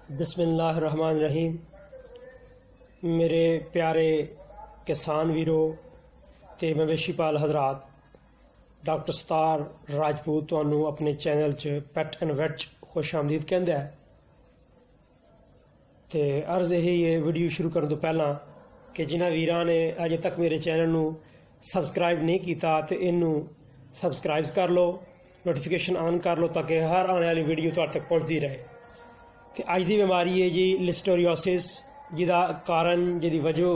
बिस्मिल्लाहिर्रहमानिर्रहीम। मेरे प्यारे किसान वीरों ते मवेशी पाल हजरात, डॉक्टर सतार राजपूत तुहानू अपने चैनल च पैट एंड वैट खुश आमदीद कहंदा है। ते अर्ज़ यही है वीडियो शुरू करने तो पहला कि जिन्हां वीरां ने अजे तक मेरे चैनल नू सबसक्राइब नहीं किया तो इनू सबसक्राइब कर लो, नोटिफिकेशन ऑन कर लो ताकि हर आने वाली वीडियो तुहाडे तक पहुँचती रहे। तो अज की बीमारी है जी लिस्टोरियोसिस, जिदा कारण जिहदी वजह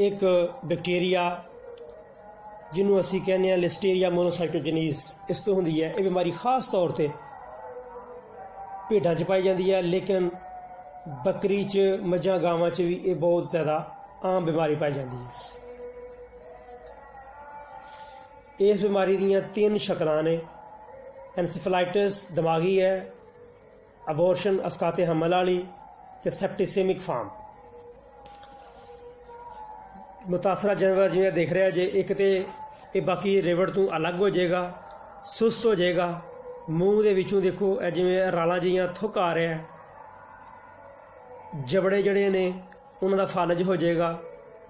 एक बैक्टीरिया जिन्हों असी कहने लिस्टेरिया मोनोसाइटोजेनीस इस तो होंदी है। ये बीमारी खास तौर पर भेडां च पाई जाती है, लेकिन बकरी च मझां गावां च भी ये बहुत ज़्यादा आम बीमारी पाई जाती है। इस बीमारी दीयां 3 शक्लां ने। एनसेफेलाइटिस दिमागी है, अबॉर्शन अस्काते हमल वाली ते सेप्टिसेमिक फार्म। मुतासरा जानवर जिवें देख रहा जे एक तो ये बाकी रेवड़ तो अलग हो जाएगा, सुस्त हो जाएगा, मूँह दे विचों देखो जिवें रालां जिहियां थुक आ रहा है, जबड़े जड़े ने उन्हां दा फालज हो जाएगा,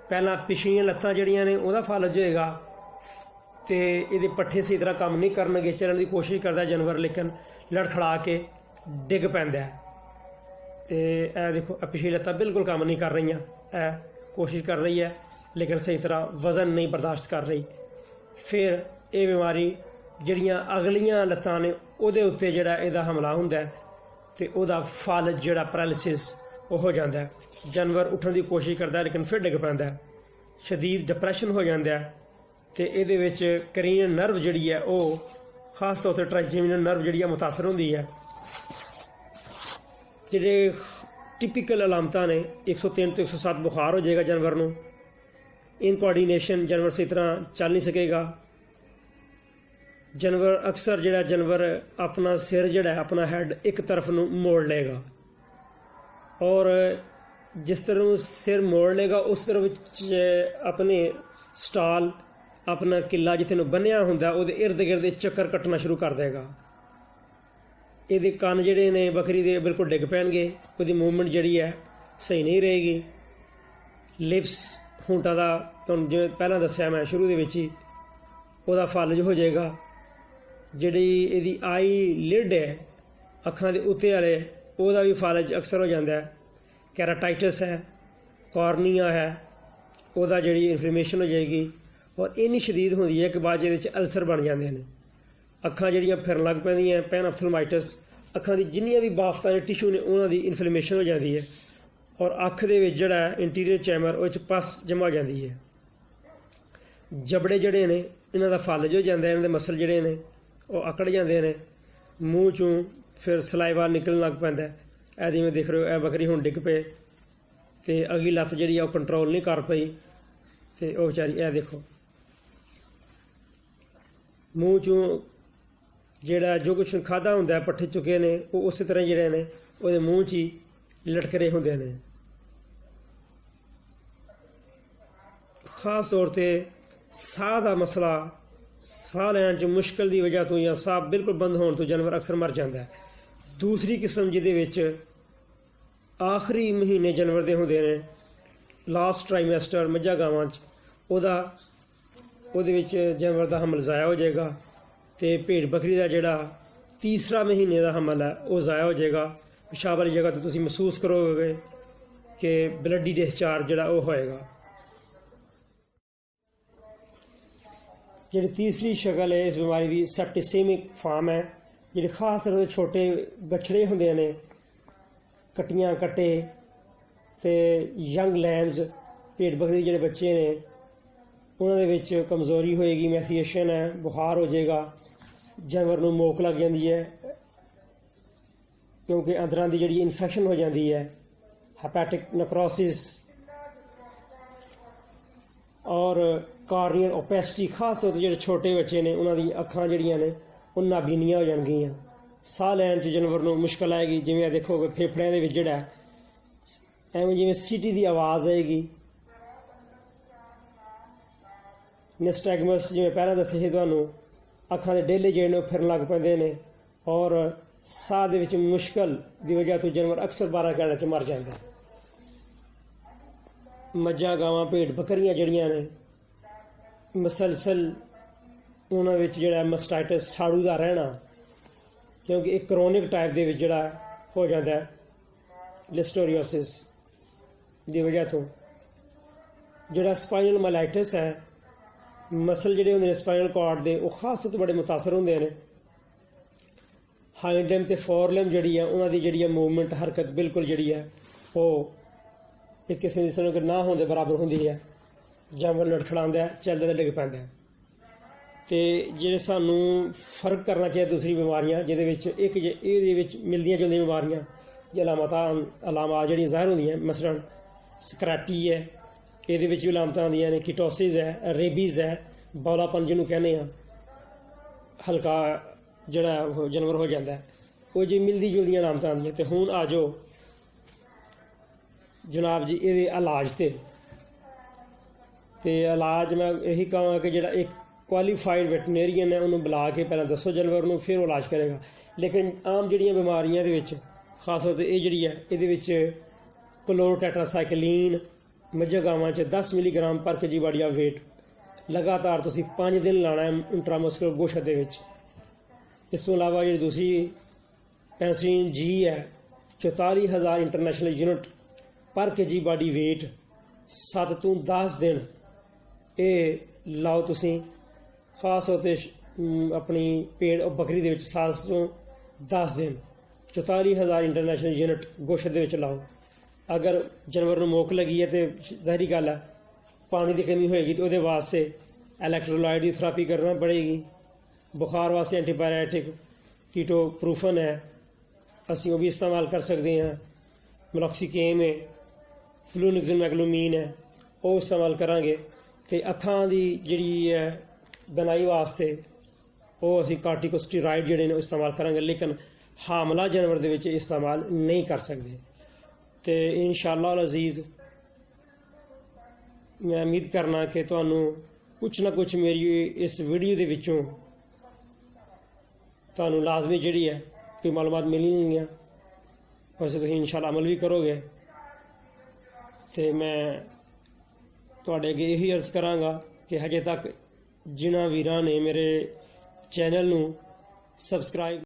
पहला पिछलियां लत्तां जड़ियां ने उहदा फालज होएगा, तो ये पट्ठे सही तरह काम नहीं करनगे, चलने की कोशिश करता जानवर लेकिन लड़खड़ा के डिग पैंदा है। तो यह देखो पिछली लत्तां बिल्कुल काम नहीं कर रही, कोशिश कर रही है लेकिन सही तरह वज़न नहीं बर्दाश्त कर रही। फिर ये बीमारी जड़ियाँ अगलियां लत्तां ने उहदे उत्ते जिहड़ा इहदा हमला हुंदा है ते उहदा फालज जिहड़ा पैरालिसिस वो हो जाता है। जानवर उठने की कोशिश करता है लेकिन फिर डिग पैंदा है, शदीद डिप्रैशन हो जाता है। तो ये करीन नर्व जिहड़ी है वो खास तौर पर ट्राइजेमिनल नर्व जिहड़ी मुतासर होंदी है। जिहड़े टिपिकल अलामतां ने 103 तो 107 बुखार हो जाएगा जानवर नूं, इनकोआर्डीनेशन, जानवर सही तरह चल नहीं सकेगा। जानवर अक्सर जिहड़ा जानवर अपना सिर जिहड़ा अपना हैड एक तरफ नूं मोड़ लेगा, और जिस तरह सिर मोड़ लेगा उस तरफ अपने स्टाल अपना किला जिथे बन्निया हुंदा उहदे इर्द गिर्द चक्कर कट्टना शुरू कर देगा। ये कन्न जिहड़े ने बकरी दे बिल्कुल डिग पैणगे, उसकी मूवमेंट जिहड़ी है सही नहीं रहेगी। लिप्स होंठा का जिवें पहलां दस्सिया मैं शुरू दे विच ही उहदा फालज हो जाएगा। जिहड़ी इहदी आई लिड है अखां दे उत्ते वाले उहदा भी फालज अक्सर हो जाता है। कैराटाइटिस है, कॉर्निया है, उहदा जिहड़ी इन्फ्लेमेशन हो जाएगी, और इन्नी शदीद होंदी है कि बाद जिहदे अल्सर बन जाते हैं। अखां जिहड़ियां फिरन लग पैंदियां, पैनऑप्थलमाइटिस, अखां दी जिन्नियां भी बाफ्तां ने टिशू ने उन्हां दी इन्फ्लेमेशन हो जाती है, और अख दे विच जिहड़ा इंटीरियर चैमर उह च पस जमा हो जाती है। जबड़े जिहड़े ने इन्हां दा फालज हो जाता है, इन्हां दे मसल जिहड़े ने वो अकड़ जाते हैं, मूँह चों फिर सलाइवा निकलन लग पैंदा है। ऐ जिवें देख रहे हो यह बकरी हुण डिग पे ते अगली लत्त जिहड़ी आ कंट्रोल नहीं कर पाई, ते वो बेचारी यह देखो मूँह चों जिहड़ा जो कुछ खाधा हुंदा है पट्ठे चुके ने वो उस तरह जिहड़े ने उहदे मूँह च ही लटकरे हुंदे ने। खास तौर पर साह का मसला, साह लैण च मुश्किल की वजह तो या साह बिल्कुल बंद होने तो जानवर अक्सर मर जाता है। दूसरी किस्म जिहदे विच आखिरी महीने जानवर दे हुंदे ने, लास्ट ट्राईमैस्टर मझां गावां च उहदे विच जानवर का हमल ज़ाया हो जाएगा, तो भेड़ बकरी का जिहड़ा तीसरा महीने का हमल है वह ज़ाया हो जाएगा। पेशाब वाली जगह तो तुसीं महसूस करोगे कि ब्लडी डिस्चार्ज जिहड़ा वो होएगा। जिहड़ी तीसरी शक्ल है इस बीमारी की सेप्टिसेमिक फार्म है, जिहड़े खास तौर पर छोटे बछड़े हुंदे ने, कट्टियां कट्टे ते यंग लैम्स, भेड़ बकरी जिहड़े बच्चे ने उन्होंने विच कमज़ोरी होएगी, मैसिएशन है, बुखार हो जाएगा, जानवर नूं मोक लग जाती है क्योंकि अंदरां दी जिहड़ी इन्फेक्शन हो जाती है, हेपैटिक नेक्रोसिस, और कॉर्नियल ओपेसिटी। खास तौर पर जो छोटे बच्चे ने उन्होंने अखां जिहड़ियां ने वो नाबीनियां हो जाणगियां, साह लैण च जानवर नूं मुश्किल आएगी। जिवें देखोगे फेफड़िਆਂ ਦੇ ਵਿੱਚ जिहड़ा एवं जिवें सीटी की आवाज़ आएगी। निस्टैगमस जिवें पहला दस्सिया सी तुहानूं, अखां दे डेले जिहड़े फिरन लग पैंदे ने, और ਸਾਹ ਦੇ ਵਿੱਚ ਮੁਸ਼ਕਲ ਦੀ ਵਜ੍ਹਾ ਤੋਂ ਜਾਨਵਰ ਅਕਸਰ 12 ਘੰਟਿਆਂ 'ਚ ਮਰ ਜਾਂਦਾ। ਮੱਝਾਂ, ਗਾਵਾਂ, ਭੇਡ ਬੱਕਰੀਆਂ ਜਿਹੜੀਆਂ ਨੇ ਮਸਲਸਲ ਉਹਨਾਂ ਵਿੱਚ ਜਿਹੜਾ ਮਸਟਾਈਟਸ, ਸਾੜੂ ਦਾ ਰਹਿਣਾ, ਕਿਉਂਕਿ ਇੱਕ ਕਰੋਨਿਕ ਟਾਈਪ ਦੇ ਵਿੱਚ ਜਿਹੜਾ ਹੋ ਜਾਂਦਾ ਲਿਸਟੋਰੀਓਸਿਸ ਦੀ ਵਜ੍ਹਾ ਤੋਂ। ਜਿਹੜਾ ਸਪਾਈਨਲ ਮਲਾਈਟਿਸ ਹੈ, ਮਸਲ ਜਿਹੜੇ ਹੁੰਦੇ ਨੇ ਸਪਾਈਨਲ ਕਾਰਡ ਦੇ, ਉਹ ਖਾਸ ਤੌਰ 'ਤੇ ਬੜੇ ਮੁਤਾਸਰ ਹੁੰਦੇ ਨੇ। ਹਾਈਂਡ ਲਿੰਬ ਅਤੇ ਫੋਰ ਲਿੰਬ ਜਿਹੜੀ ਆ ਉਹਨਾਂ ਦੀ ਜਿਹੜੀ ਆ ਮੂਵਮੈਂਟ, ਹਰਕਤ ਬਿਲਕੁਲ ਜਿਹੜੀ ਹੈ ਉਹ ਇੱਕ ਕਿਸਮ ਦੀ ਸਾਨੂੰ ਨਾ ਹੋਣ ਦੇ ਬਰਾਬਰ ਹੁੰਦੀ ਹੈ। ਜਾਨਵਰ ਲੜਖੜਾਉਂਦਾ, ਚੱਲਦਾ ਅਤੇ ਡਿੱਗ ਪੈਂਦਾ। ਅਤੇ ਜਿਹੜੇ ਸਾਨੂੰ ਫਰਕ ਕਰਨਾ ਚਾਹੀਦਾ ਦੂਸਰੀ ਬਿਮਾਰੀਆਂ ਜਿਹਦੇ ਵਿੱਚ ਇਹਦੇ ਵਿੱਚ ਮਿਲਦੀਆਂ ਜੁਲਦੀਆਂ ਬਿਮਾਰੀਆਂ ਜਾਂ ਅਲਾਮਤਾਂ ਜਿਹੜੀਆਂ ਜ਼ਾਹਿਰ ਹੁੰਦੀਆਂ, ਮਸਲਨ ਸਕਰੈਟੀ ਹੈ, ਇਹਦੇ ਵਿੱਚ ਵੀ ਅਲਾਮਤਾਂ ਆਉਂਦੀਆਂ ਨੇ, ਕੀਟੋਸਿਸ ਹੈ, ਰੇਬੀਜ਼ ਹੈ, ਬੌਲਾਪਨ ਜਿਹਨੂੰ ਕਹਿੰਦੇ ਆ, ਹਲਕਾ ਜਿਹੜਾ ਉਹ ਜਾਨਵਰ ਹੋ ਜਾਂਦਾ, ਉਹ ਜੇ ਮਿਲਦੀ ਜੁਲਦੀਆਂ ਅਲਾਮਤਾਂ ਆਉਂਦੀਆਂ। ਅਤੇ ਹੁਣ ਆ ਜਾਓ ਜਨਾਬ ਜੀ ਇਹਦੇ ਇਲਾਜ 'ਤੇ। ਅਤੇ ਇਲਾਜ ਮੈਂ ਇਹੀ ਕਹਾਂਗਾ ਕਿ ਜਿਹੜਾ ਇੱਕ ਕੁਆਲੀਫਾਈਡ ਵੈਟਨੇਰੀਅਨ ਹੈ ਉਹਨੂੰ ਬੁਲਾ ਕੇ ਪਹਿਲਾਂ ਦੱਸੋ ਜਾਨਵਰ ਨੂੰ, ਫਿਰ ਉਹ ਇਲਾਜ ਕਰੇਗਾ। ਲੇਕਿਨ ਆਮ ਜਿਹੜੀਆਂ ਬਿਮਾਰੀਆਂ ਦੇ ਵਿੱਚ ਖਾਸ ਤੌਰ 'ਤੇ ਇਹ ਜਿਹੜੀ ਹੈ ਇਹਦੇ ਵਿੱਚ ਕਲੋਰੋਟੈਟਰਾਸਾਈਕਲੀਨ ਮੱਝਾਂ ਗਾਵਾਂ 'ਚ 10 ਮਿਲੀਗ੍ਰਾਮ ਪਰ kg ਬਾਡੀ ਆਫ ਵੇਟ ਲਗਾਤਾਰ ਤੁਸੀਂ 5 ਦਿਨ ਲਾਉਣਾ ਹੈ ਇੰਟਰਾਮਸਕੂਲਰ ਗੋਸ਼ਤ ਦੇ ਵਿੱਚ। ਇਸ ਤੋਂ ਇਲਾਵਾ ਜਿਹੜੀ ਦੂਸਰੀ ਪੈਂਸੀਲੀਨ ਜੀ ਹੈ 44,000 ਇੰਟਰਨੈਸ਼ਨਲ ਯੂਨਿਟ ਪਰ kg ਬਾਡੀ ਵੇਟ 7 ਤੋਂ 10 ਦਿਨ ਇਹ ਲਾਓ ਤੁਸੀਂ। ਖਾਸ ਤੌਰ 'ਤੇ ਆਪਣੀ ਭੇਡ ਬੱਕਰੀ ਦੇ ਵਿੱਚ 7 ਤੋਂ 10 ਦਿਨ 44,000 ਇੰਟਰਨੈਸ਼ਨਲ ਯੂਨਿਟ ਗੋਸ਼ਤ ਦੇ ਵਿੱਚ ਲਾਓ। ਅਗਰ ਜਾਨਵਰ ਨੂੰ ਮੋਕ ਲੱਗੀ ਹੈ ਅਤੇ ਜ਼ਾਹਿਰੀ ਗੱਲ ਹੈ ਪਾਣੀ ਦੀ ਕਮੀ ਹੋਏਗੀ ਤਾਂ ਉਹਦੇ ਵਾਸਤੇ ਇਲੈਕਟ੍ਰੋਲਾਈਟ ਦੀ ਥੈਰੇਪੀ ਕਰਨਾ ਪੜੇਗੀ। ਬੁਖਾਰ ਵਾਸਤੇ ਐਂਟੀਬਾਇਓਟਿਕ ਕੀਟੋਪਰੂਫਨ ਹੈ, ਅਸੀਂ ਉਹ ਵੀ ਇਸਤੇਮਾਲ ਕਰ ਸਕਦੇ ਹਾਂ। ਮਲੋਕਸੀਕੇਮ ਹੈ, ਫਲੂਨਿਕਜ਼ਮੈਗਲੋਮੀਨ ਹੈ, ਉਹ ਇਸਤੇਮਾਲ ਕਰਾਂਗੇ। ਅਤੇ ਅੱਖਾਂ ਦੀ ਜਿਹੜੀ ਹੈ ਬਣਾਈ ਵਾਸਤੇ ਉਹ ਅਸੀਂ ਕਾਰਟੀਕੋਸਟੀਰਾਇਡ ਜਿਹੜੇ ਨੇ ਉਹ ਇਸਤੇਮਾਲ ਕਰਾਂਗੇ, ਲੇਕਿਨ ਹਾਮਲਾ ਜਾਨਵਰ ਦੇ ਵਿੱਚ ਇਸਤੇਮਾਲ ਨਹੀਂ ਕਰ ਸਕਦੇ। ਅਤੇ ਇਨਸ਼ਾਅੱਲਾਹ ਅਜ਼ੀਜ਼ ਮੈਂ ਉਮੀਦ ਕਰਨਾ ਕਿ ਤੁਹਾਨੂੰ ਕੁਛ ਨਾ ਕੁਛ ਮੇਰੀ ਇਸ ਵੀਡੀਓ ਦੇ ਵਿੱਚੋਂ ਤੁਹਾਨੂੰ ਲਾਜ਼ਮੀ ਜਿਹੜੀ ਹੈ ਕੋਈ ਮਾਲੂਮਾਤ ਮਿਲਣਗੀਆਂ, ਵੈਸੇ ਤੁਸੀਂ ਇਨਸ਼ਾਅੱਲਾਹ ਅਮਲ ਵੀ ਕਰੋਗੇ। ਅਤੇ ਮੈਂ ਤੁਹਾਡੇ ਅੱਗੇ ਇਹੀ ਅਰਜ਼ ਕਰਾਂਗਾ ਕਿ ਹਜੇ ਤੱਕ ਜਿਨ੍ਹਾਂ ਵੀਰਾਂ ਨੇ ਮੇਰੇ ਚੈਨਲ ਨੂੰ ਸਬਸਕ੍ਰਾਈਬ